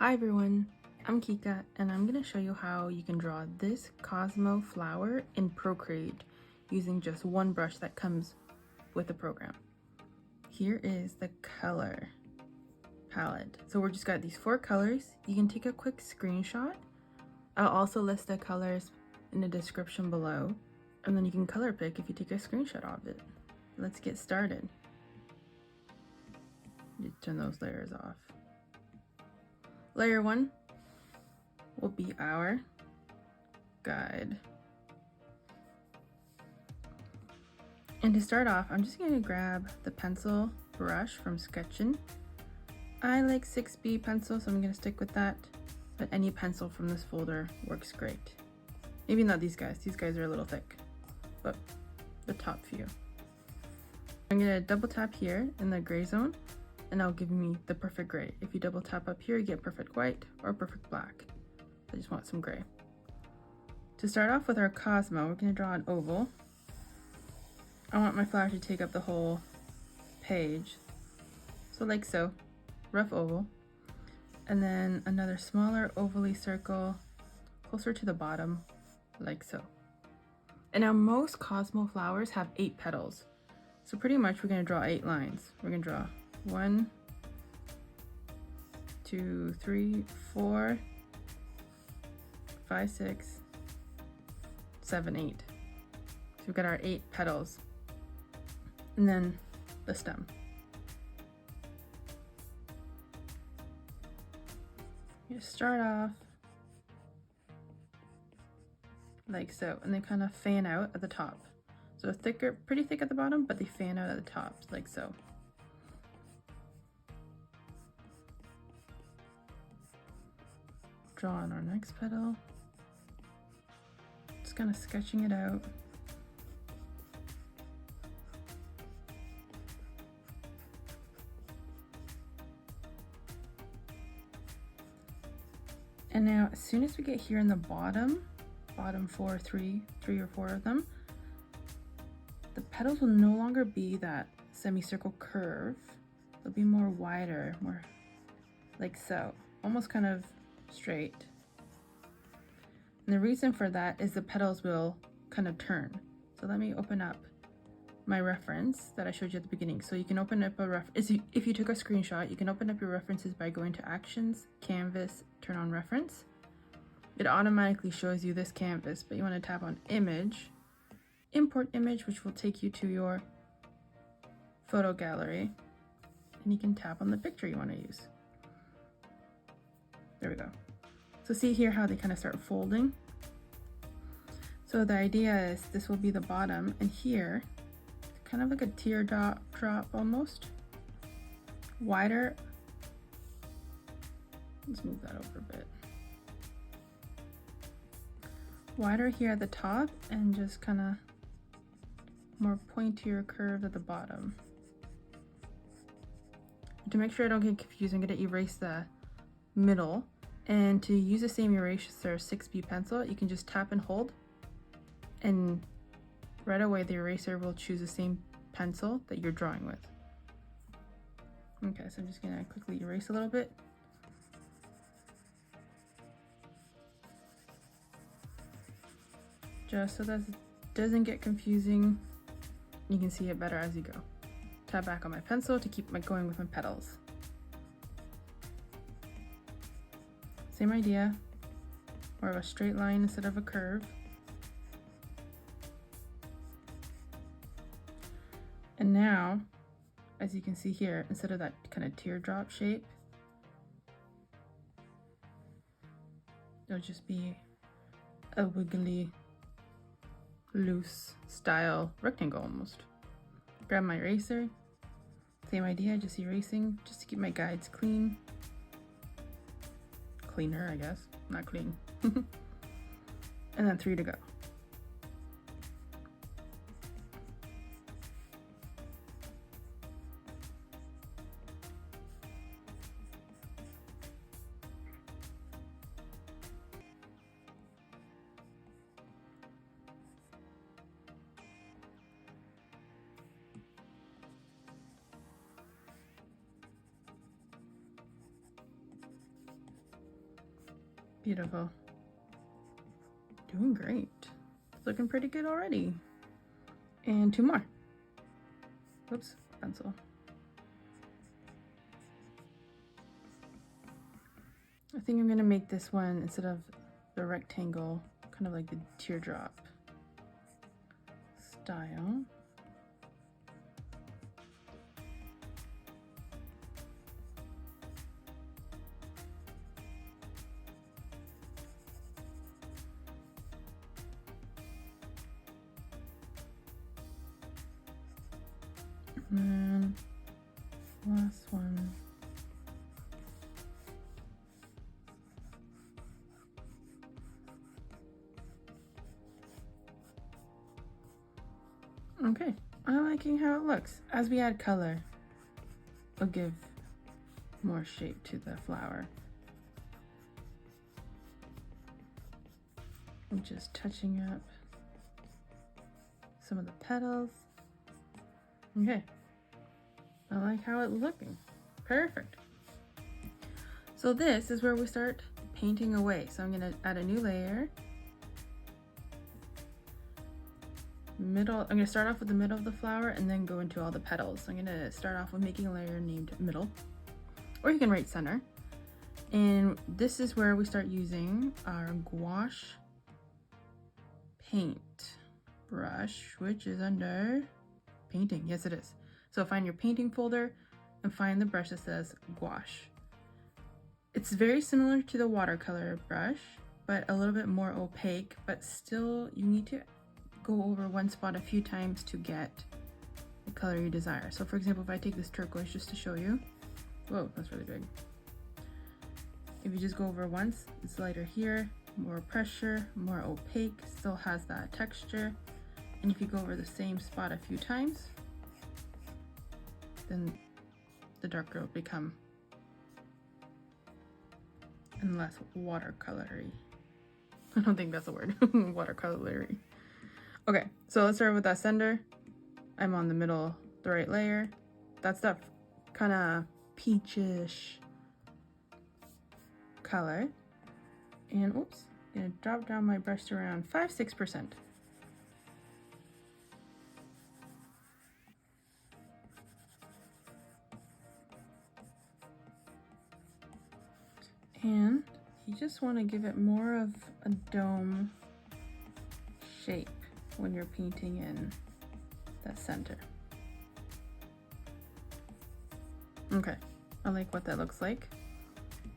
Hi everyone, I'm Kika and I'm going to show you how you can draw this Cosmo Flower in Procreate using just one brush that comes with the program. Here is the color palette. So we're just got these 4 colors. You can take a quick screenshot. I'll also list the colors in the description below, and then you can color pick if you take a screenshot of it. Let's get started. Just turn those layers off. Layer 1 will be our guide. And to start off, I'm just going to grab the pencil brush from Sketchin'. I like 6B pencil, so I'm going to stick with that, but any pencil from this folder works great. Maybe not these guys are a little thick, but the top few. I'm going to double tap here in the gray zone, and that'll give me the perfect gray. If you double tap up here, you get perfect white or perfect black. I just want some gray. To start off with our Cosmo, we're going to draw an oval. I want my flower to take up the whole page, so like so, rough oval, and then another smaller ovally circle closer to the bottom, like so. And now most Cosmo flowers have 8 petals, so pretty much we're going to draw 8 lines. We're going to draw 1, 2, 3, 4, 5, 6, 7, 8. So we've got our 8 petals, and then the stem. You start off like so, and they kind of fan out at the top. So thicker, pretty thick at the bottom, but they fan out at the top, like so. Draw on our next petal. Just kind of sketching it out. And now, as soon as we get here in the bottom 3 or 4 of them, the petals will no longer be that semicircle curve. They'll be more wider, more like so, almost kind of straight. And the reason for that is the petals will kind of turn. So let me open up my reference that I showed you at the beginning. So you can open up a reference. If you took a screenshot, you can open up your references by going to Actions, Canvas, turn on Reference. It automatically shows you this canvas, but you want to tap on Image, Import Image, which will take you to your photo gallery, and you can tap on the picture you want to use. There we go. So see here how they kind of start folding. So the idea is this will be the bottom, and here, kind of like a teardrop almost, wider. Let's move that over a bit. Wider here at the top, and just kind of more pointier curve at the bottom. To make sure I don't get confused, I'm going to erase the middle. And to use the same eraser 6B pencil, you can just tap and hold, and right away the eraser will choose the same pencil that you're drawing with. Okay, so I'm just going to quickly erase a little bit. Just so that it doesn't get confusing. You can see it better as you go. Tap back on my pencil to keep going with my petals. Same idea, more of a straight line instead of a curve. And now, as you can see here, instead of that kind of teardrop shape, it'll just be a wiggly, loose style rectangle almost. Grab my eraser, same idea, just erasing, just to keep my guides clean. Cleaner, I guess, not clean. And then 3 to go. Beautiful. Doing great. It's looking pretty good already. And 2 more. Whoops, pencil. I think I'm gonna make this one, instead of the rectangle, kind of like the teardrop style. And then last one. Okay, I'm liking how it looks. As we add color, it'll give more shape to the flower. I'm just touching up some of the petals. Okay, I like how it's looking. Perfect. So this is where we start painting away. So I'm gonna add a new layer. I'm gonna start off with the middle of the flower and then go into all the petals. So I'm gonna start off with making a layer named middle, or you can write center. And this is where we start using our gouache paint brush, which is under painting. Yes, it is. So find your painting folder and find the brush that says gouache. It's very similar to the watercolor brush, but a little bit more opaque, but still you need to go over one spot a few times to get the color you desire. So for example, if I take this turquoise just to show you, whoa, that's really big. If you just go over once, it's lighter here, more pressure, more opaque, still has that texture. And if you go over the same spot a few times, then the darker will become and less watercolory. I don't think that's a word, watercolory. Okay, so let's start with that center. I'm on the middle, the right layer. That's that kind of peachish color. And oops, I'm gonna drop down my brush to around 5-6%. And you just want to give it more of a dome shape when you're painting in that center. Okay, I like what that looks like.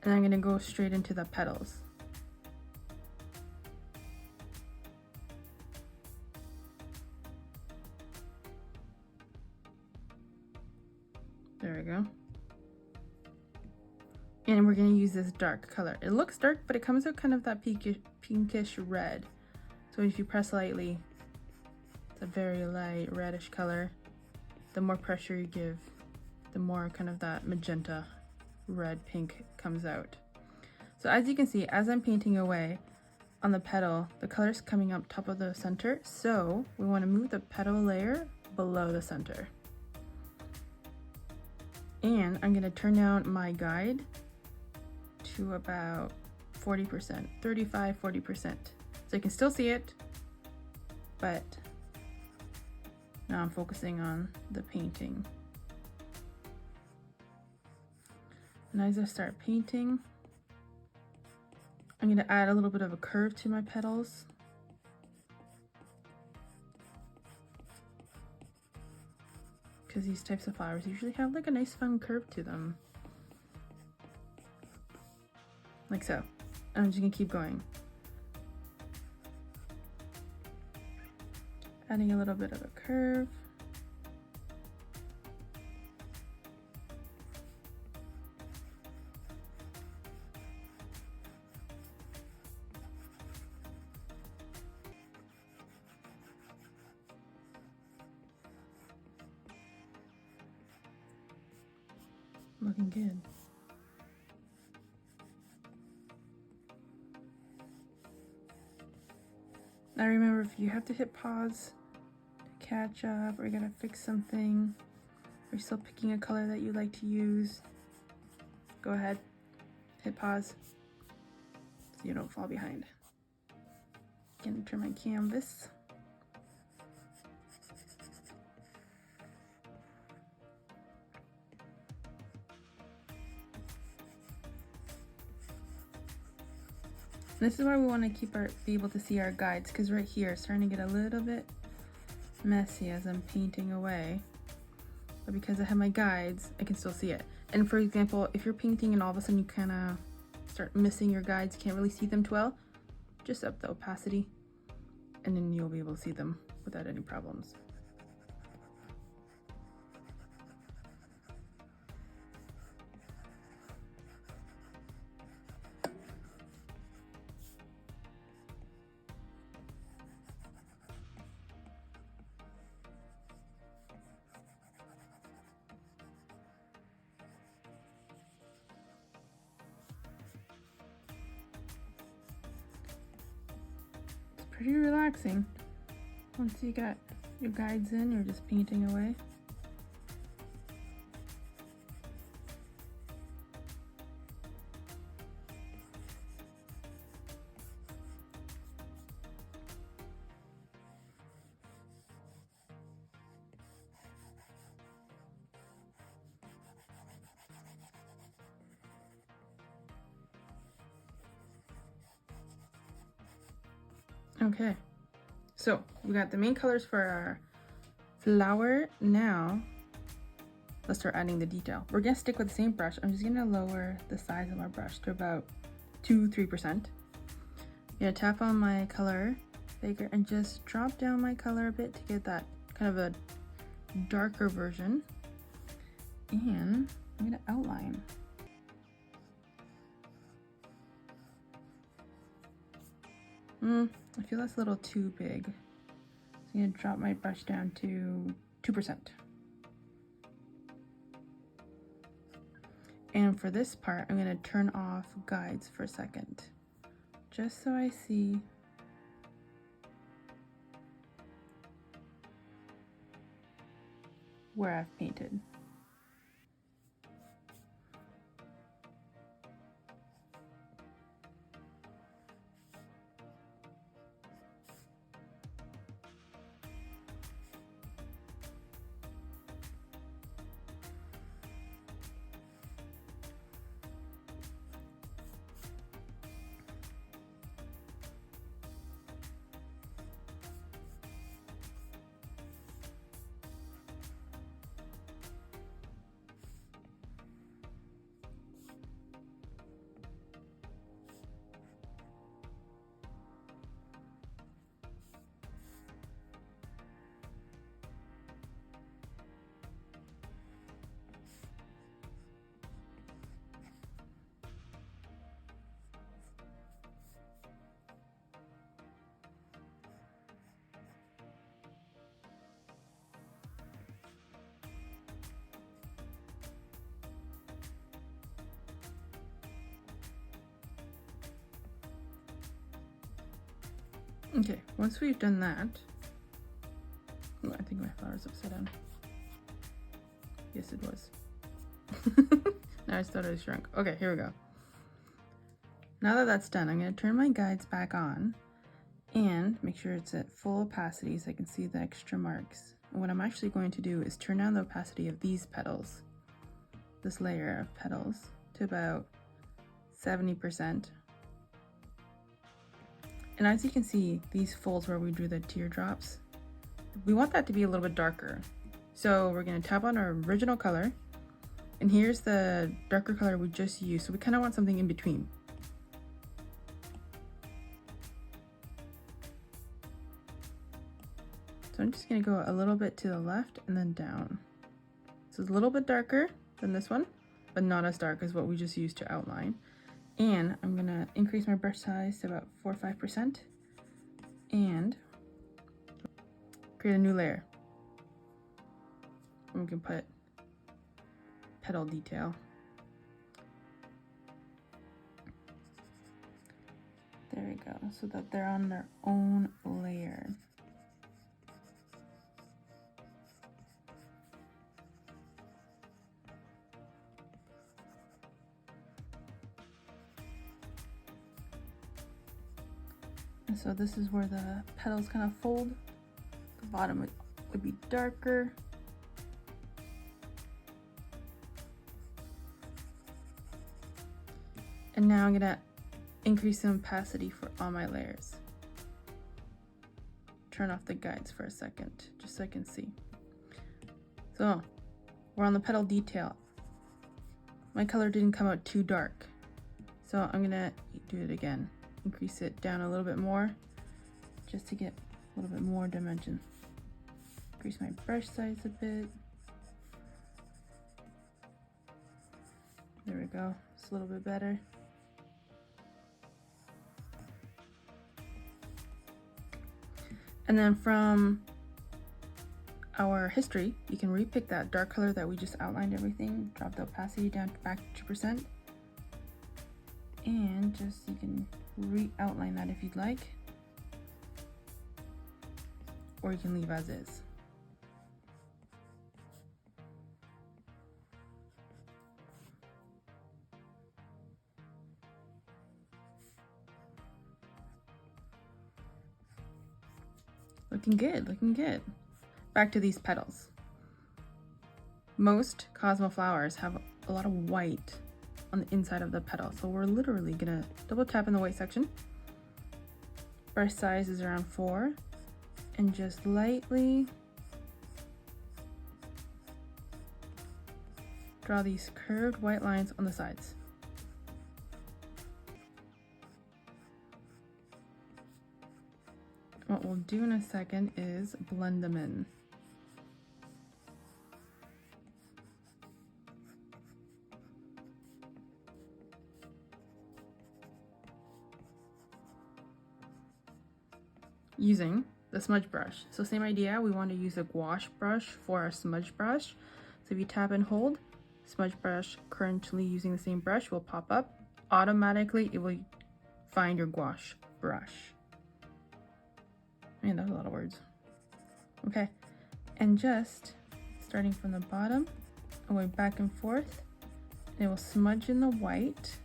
And I'm gonna go straight into the petals. There we go. And we're gonna use this dark color. It looks dark, but it comes out kind of that pinkish red. So if you press lightly, it's a very light reddish color. The more pressure you give, the more kind of that magenta red pink comes out. So as you can see, as I'm painting away on the petal, the color's coming up top of the center. So we want to move the petal layer below the center. And I'm gonna turn down my guide to about 40%, 35-40%. So you can still see it, but now I'm focusing on the painting. And as I start painting, I'm gonna add a little bit of a curve to my petals. Because these types of flowers usually have like a nice fun curve to them. Like so. And I'm just gonna keep going. Adding a little bit of a curve. Looking good. Now remember, if you have to hit pause to catch up, or you're gonna fix something, or you're still picking a color that you like to use, go ahead, hit pause. so you don't fall behind. Gonna turn my canvas. This is why we want to be able to see our guides, because right here it's starting to get a little bit messy as I'm painting away. But because I have my guides, I can still see it. And for example, if you're painting and all of a sudden you kind of start missing your guides, you can't really see them too well, just up the opacity and then you'll be able to see them without any problems. Pretty relaxing. Once you got your guides in, you're just painting away. Okay, so we got the main colors for our flower. Now let's start adding the detail. We're gonna stick with the same brush. I'm just gonna lower the size of our brush to about 2-3%. I'm gonna tap on my color faker and just drop down my color a bit to get that kind of a darker version. And I'm gonna outline. I feel that's a little too big. So I'm gonna drop my brush down to 2%. And for this part, I'm gonna turn off guides for a second, just so I see where I've painted. Okay, once we've done that, oh, I think my flower's upside down. Yes, it was. Now I just thought it was shrunk. Okay, here we go. Now that that's done, I'm going to turn my guides back on and make sure it's at full opacity so I can see the extra marks. And what I'm actually going to do is turn down the opacity of these petals, this layer of petals, to about 70%. And as you can see, these folds where we drew the teardrops, we want that to be a little bit darker. So we're going to tap on our original color, and here's the darker color we just used. So we kind of want something in between. So I'm just going to go a little bit to the left and then down. So it's a little bit darker than this one, but not as dark as what we just used to outline. And I'm going to increase my brush size to about 4 or 5% and create a new layer. And we can put petal detail. There we go, so that they're on their own layer. And so this is where the petals kind of fold. The bottom would be darker. And now I'm gonna increase the opacity for all my layers. Turn off the guides for a second, just so I can see. So we're on the petal detail. My color didn't come out too dark, so I'm gonna do it again. Increase it down a little bit more, just to get a little bit more dimension. Increase my brush size a bit. There we go, it's a little bit better. And then from our history, you can repick that dark color that we just outlined everything, drop the opacity down back to 2%, and just you can re-outline that if you'd like, or you can leave as is. Looking good, looking good. Back to these petals. Most Cosmo flowers have a lot of white on the inside of the petal, so we're literally gonna double tap in the white section. Brush size is around 4, and just lightly draw these curved white lines on the sides. What we'll do in a second is blend them in. Using the smudge brush. So same idea, we want to use a gouache brush for our smudge brush. So if you tap and hold, smudge brush currently using the same brush will pop up. Automatically, it will find your gouache brush. Man, that was a lot of words. Okay, and just starting from the bottom and going back and forth, and it will smudge in the white.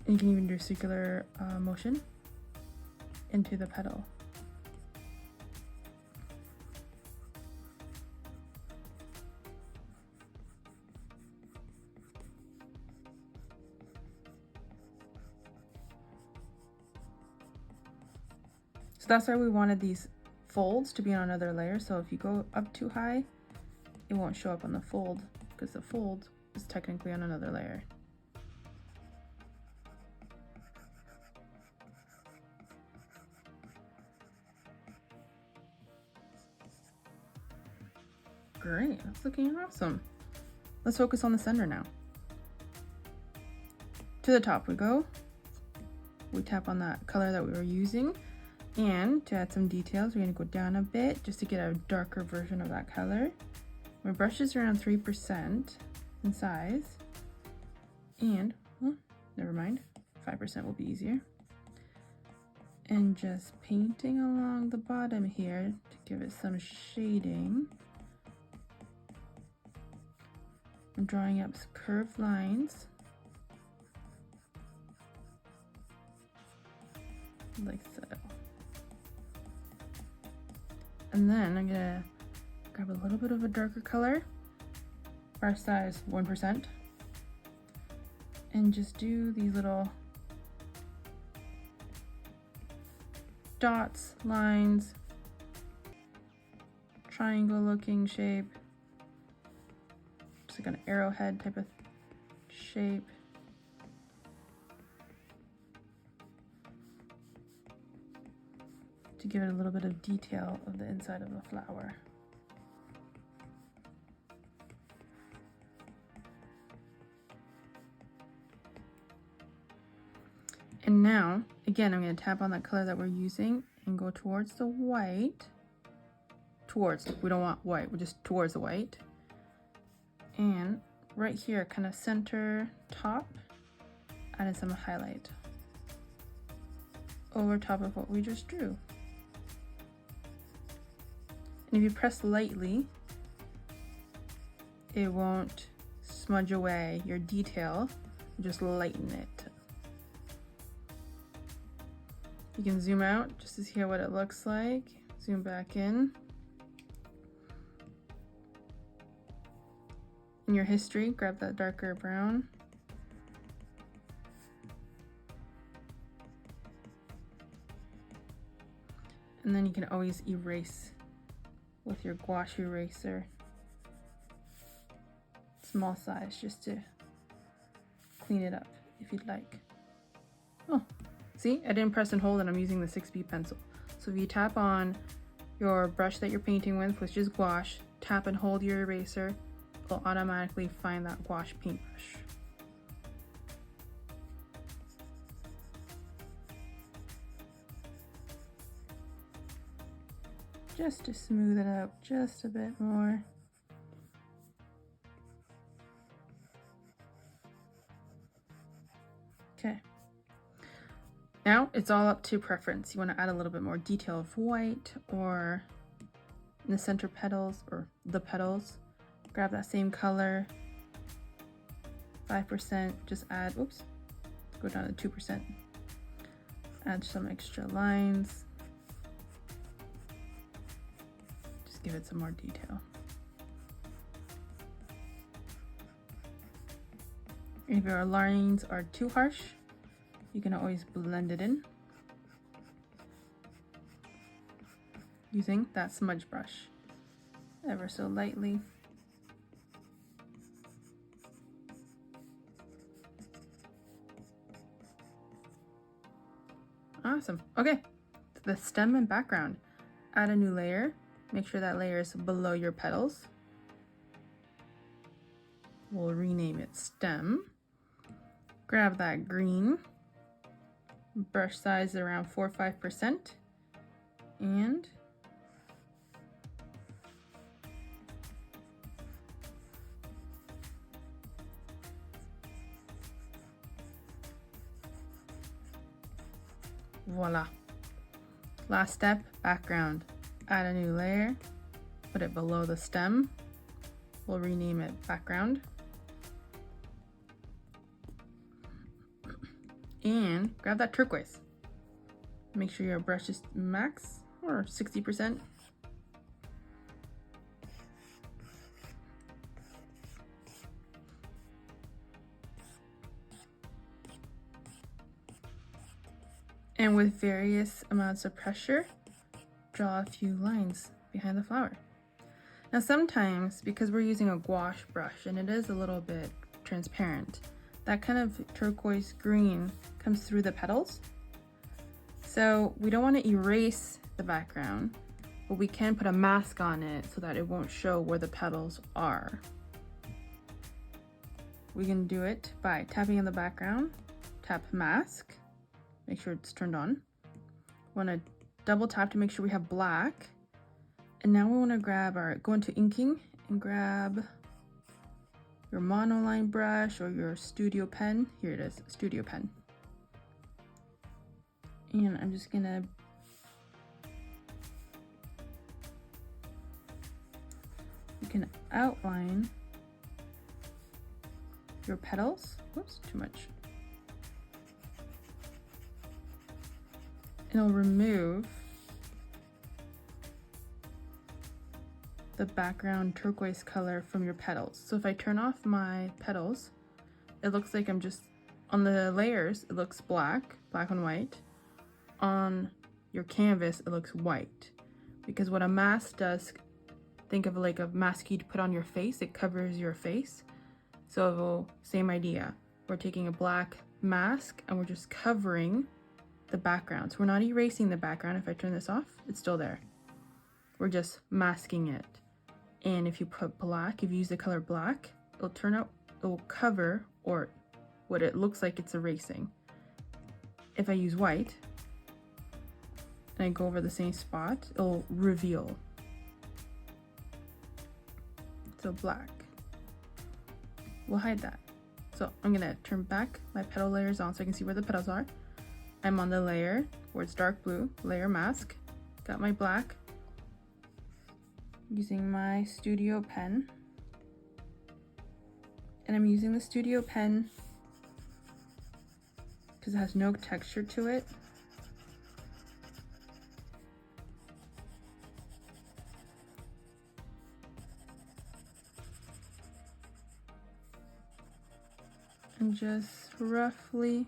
And you can even do a circular motion into the petal. So that's why we wanted these folds to be on another layer. So if you go up too high, it won't show up on the fold because the fold is technically on another layer. Great, that's looking awesome. Let's focus on the center now. To the top we go. We tap on that color that we were using, and to add some details, we're going to go down a bit just to get a darker version of that color. My brush is around 3% in size, and never mind, 5% will be easier. And just painting along the bottom here to give it some shading. I'm drawing up some curved lines like so. And then I'm gonna grab a little bit of a darker color, brush size 1%, and just do these little dots, lines, triangle looking shape. Like an arrowhead type of shape. To give it a little bit of detail of the inside of the flower. And now, again, I'm going to tap on that color that we're using and go towards the white. We don't want white, we're just towards the white. And right here, kind of center top, added some highlight over top of what we just drew. And if you press lightly, it won't smudge away your detail, just lighten it. You can zoom out just to see what it looks like. Zoom back in. In your history, grab that darker brown. And then you can always erase with your gouache eraser. Small size, just to clean it up if you'd like. Oh, see, I didn't press and hold and I'm using the 6B pencil. So if you tap on your brush that you're painting with, which is gouache, tap and hold your eraser, it'll automatically find that gouache paintbrush. Just to smooth it out just a bit more. Okay. Now it's all up to preference. You want to add a little bit more detail of white or in the center petals or the petals. Grab that same color, 5%, just add, oops, go down to 2%. Add some extra lines. Just give it some more detail. If your lines are too harsh, you can always blend it in using that smudge brush, ever so lightly. Awesome. Okay, the stem and background. Add a new layer. Make sure that layer is below your petals. We'll rename it stem. Grab that green. Brush size around 4 or 5%. And voila. Last step, background. Add a new layer, put it below the stem. We'll rename it background. And grab that turquoise. Make sure your brush is max or 60%. And with various amounts of pressure, draw a few lines behind the flower. Now sometimes, because we're using a gouache brush and it is a little bit transparent, that kind of turquoise green comes through the petals. So we don't want to erase the background, but we can put a mask on it so that it won't show where the petals are. We can do it by tapping on the background, tap mask, make sure it's turned on. Want to double tap to make sure we have black. And now we want to go into inking and grab your monoline brush or your studio pen. Here it is, studio pen. And I'm just gonna you can outline your petals. Whoops, too much. And I'll remove the background turquoise color from your petals. So if I turn off my petals, it looks like I'm just on the layers, it looks black and white. On your canvas, it looks white. Because what a mask does, think of like a mask you'd put on your face, it covers your face. So same idea. We're taking a black mask and we're just covering the background. So we're not erasing the background. If I turn this off, it's still there. We're just masking it. And if you put black, if you use the color black, it'll turn out, it will cover or what it looks like it's erasing. If I use white and I go over the same spot, it'll reveal. So black. We'll hide that. So I'm gonna turn back my petal layers on so I can see where the petals are. I'm on the layer where it's dark blue, layer mask. Got my black. Using my studio pen. And I'm using the studio pen because it has no texture to it. and just roughly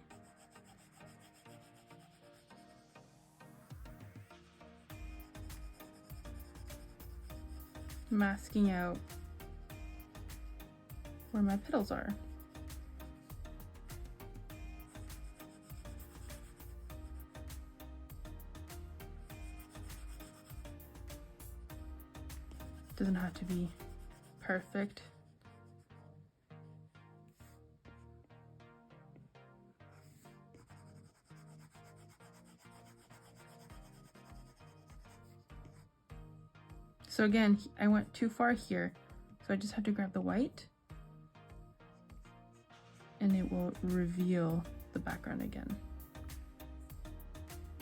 masking out where my petals are. Doesn't have to be perfect. So again, I went too far here, so I just have to grab the white and it will reveal the background again.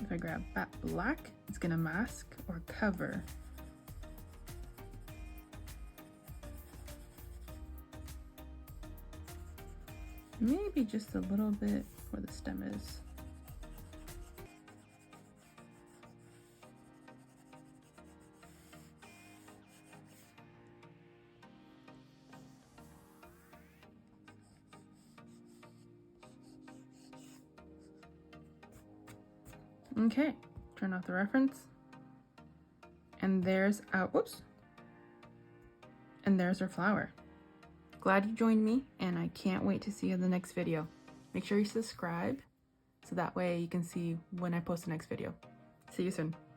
If I grab black, it's gonna mask or cover. Maybe just a little bit where the stem is. Okay, turn off the reference. And there's our, whoops. And there's our flower. Glad you joined me, and I can't wait to see you in the next video. Make sure you subscribe so that way you can see when I post the next video. See you soon.